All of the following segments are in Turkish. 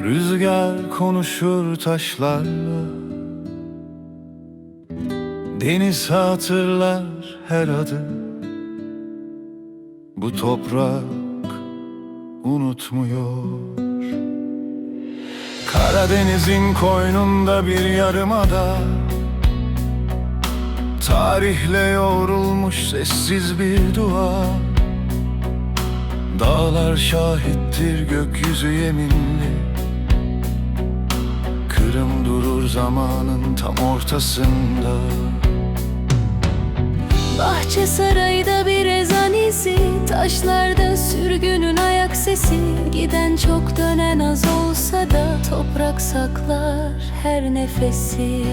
Rüzgar konuşur taşlarla, deniz hatırlar her adı. Bu toprak unutmuyor. Karadeniz'in koynunda bir yarımada, tarihle yoğrulmuş sessiz bir dua. Dağlar şahittir, gökyüzü yeminli. Kırım durur zamanın tam ortasında. Bahçe sarayda bir ezan izi, taşlarda sürgünün ayak sesi. Giden çok dönen az olsa da toprak saklar her nefesi.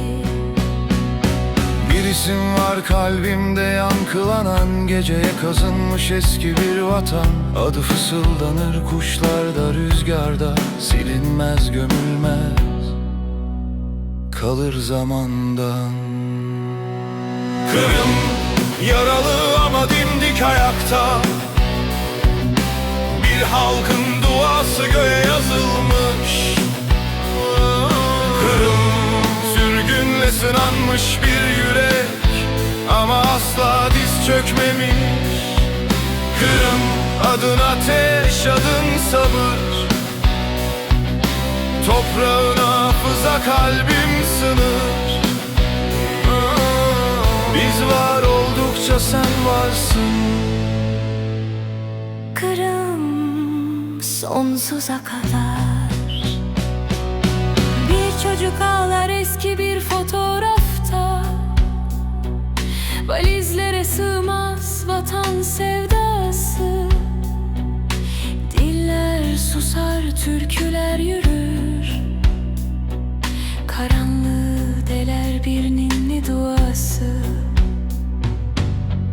Bir isim var kalbimde yankılanan, geceye kazınmış eski bir vatan. Adı fısıldanır kuşlarda, rüzgarda, silinmez gömülmez, kalır zamandan. Kırım yaralı ama dimdik ayakta, bir halkın duası göğe yazılmış. Kırım sürgünle sınanmış bir yürek ama asla diz çökmemiş. Kırım adın ateş, adın sabır. Toprağına hafıza, kalbim sınır. Biz var oldukça sen varsın. Kırım sonsuza kadar. Bir çocuk ağlar eski bir fotoğrafta. Valizlere sığmaz vatan sevdası. Diller susar, türküler yürür. Karanlığı deler bir ninni duası.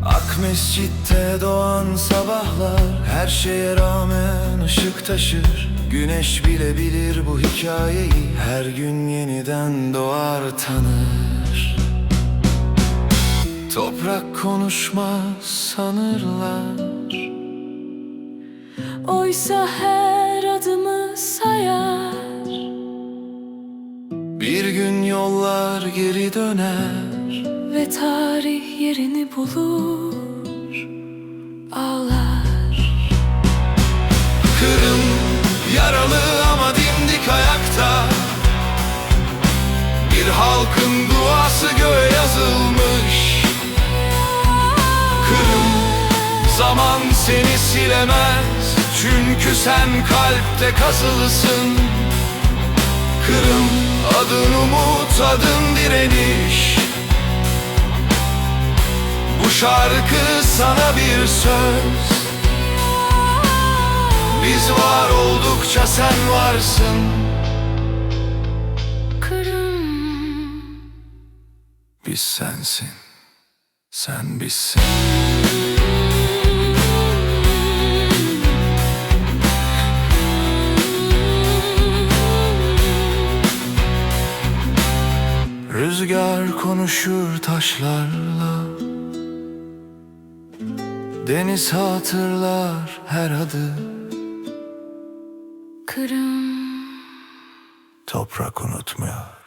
Ak mescitte doğan sabahlar her şeye rağmen ışık taşır. Güneş bile bilir bu hikayeyi, her gün yeniden doğar tanır. Toprak konuşmaz sanırlar, Oysa her adımı sayar. bir gün yollar geri döner Ve tarih yerini bulur, ağlar. Kırım yaralı ama dimdik ayakta, bir halkın duası göğe yazılmış. Kırım zaman seni silemez, çünkü sen kalpte kazılısın. Kırım adın umut, adın direniş. Bu şarkı sana bir söz. Biz var oldukça sen varsın. Kırım Biz sensin, sen bizsin. Rüzgar konuşur taşlarla, deniz hatırlar her adı. Kırım Toprak unutmuyor.